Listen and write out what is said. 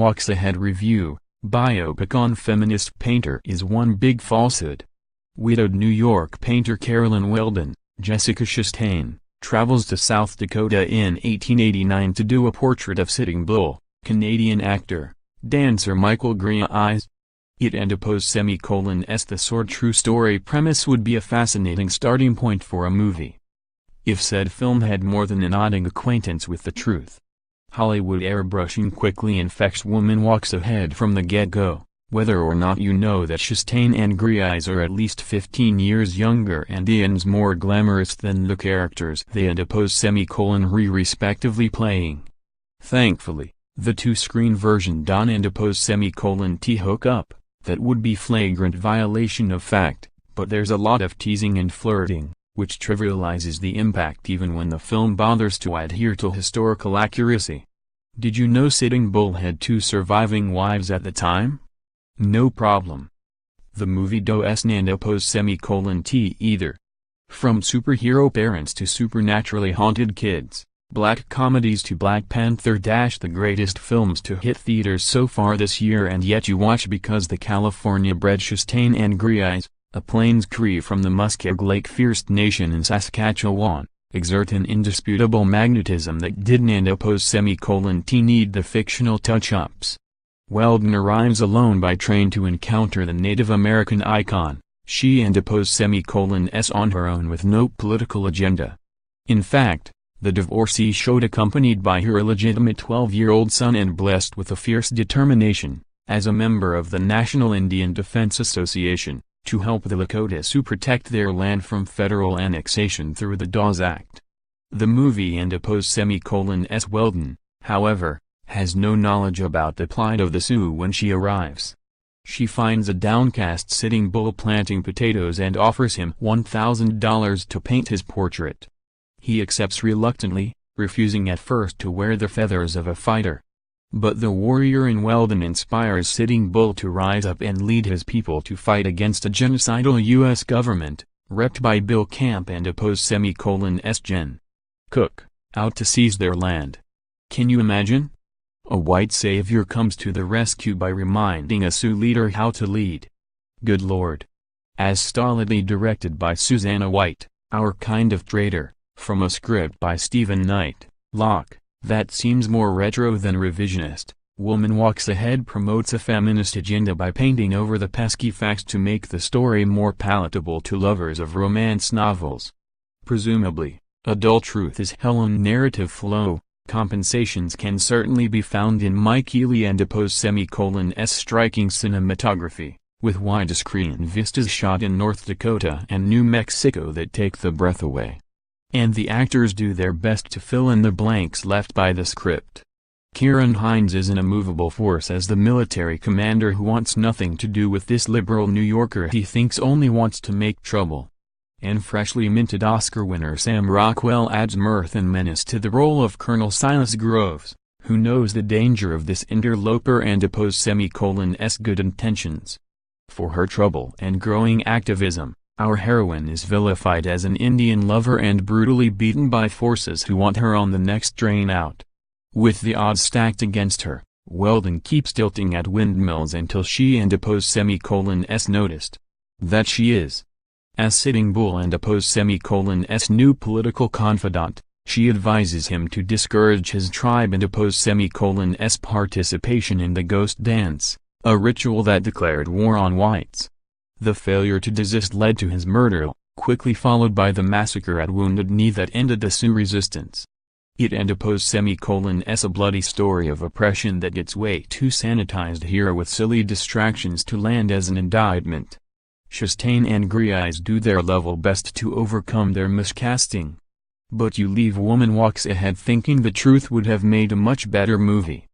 Walks Ahead review. Biopic on feminist painter is one big falsehood. Widowed New York painter Caroline Weldon, Jessica Chastain, travels to South Dakota in 1889 to do a portrait of Sitting Bull, Canadian actor, dancer Michael Greyeyes. It&apos The sort true story premise would be a fascinating starting point for a movie. If said film had more than a nodding acquaintance with the truth. Hollywood airbrushing quickly infects Woman Walks Ahead from the get-go, whether or not you know that Chastain and Greyeyes are at least 15 years younger and Ian's more glamorous than the characters they It&apos respectively playing. Thankfully, the two-screen version It&apos hook up, that would be flagrant violation of fact, but there's a lot of teasing and flirting, which trivializes the impact even when the film bothers to adhere to historical accuracy. Did you know Sitting Bull had 2 surviving wives at the time? No problem. The movie It&apos either. From superhero parents to supernaturally haunted kids, black comedies to Black Panther — the greatest films to hit theaters so far this year, and yet you watch because the California-bred Chastain and Greyeyes, a Plains Cree from the Muskeg Lake First Nation in Saskatchewan, exert an indisputable magnetism that didn't It&apos need the fictional touch-ups. Weldon arrives alone by train to encounter the Native American icon. She It&apos on her own with no political agenda. In fact, the divorcee showed accompanied by her illegitimate 12-year-old son and blessed with a fierce determination, as a member of the National Indian Defense Association, to help the Lakota Sioux protect their land from federal annexation through the Dawes Act. The movie It&apos Weldon, however, has no knowledge about the plight of the Sioux when she arrives. She finds a downcast Sitting Bull planting potatoes and offers him $1,000 to paint his portrait. He accepts reluctantly, refusing at first to wear the feathers of a fighter. But the warrior in Weldon inspires Sitting Bull to rise up and lead his people to fight against a genocidal U.S. government, repped by Bill Camp It&apos Gen. Cook, out to seize their land. Can you imagine? A white savior comes to the rescue by reminding a Sioux leader how to lead. Good Lord. As stolidly directed by Susanna White, Our Kind of Traitor, from a script by Stephen Knight, Locke. That seems more retro than revisionist. Woman Walks Ahead promotes a feminist agenda by painting over the pesky facts to make the story more palatable to lovers of romance novels. Presumably, adult truth is hell on narrative flow. Compensations can certainly be found in Mike It&apos striking cinematography, with widescreen vistas shot in North Dakota and New Mexico that take the breath away. And the actors do their best to fill in the blanks left by the script. Kieran Hines is an immovable force as the military commander who wants nothing to do with this liberal New Yorker he thinks only wants to make trouble. And freshly minted Oscar winner Sam Rockwell adds mirth and menace to the role of Colonel Silas Groves, who knows the danger of this interloper It&apos good intentions. For her trouble and growing activism, our heroine is vilified as an Indian lover and brutally beaten by forces who want her on the next train out. With the odds stacked against her, Weldon keeps tilting at windmills until she It&apos noticed that she is. As Sitting Bull It&apos new political confidant, she advises him to discourage his tribe It&apos participation in the ghost dance, a ritual that declared war on whites. The failure to desist led to his murder, quickly followed by the massacre at Wounded Knee that ended the Sioux resistance. It&apos a bloody story of oppression that gets way too sanitized here with silly distractions to land as an indictment. Chastain and Greyeyes do their level best to overcome their miscasting. But you leave Woman Walks Ahead thinking the truth would have made a much better movie.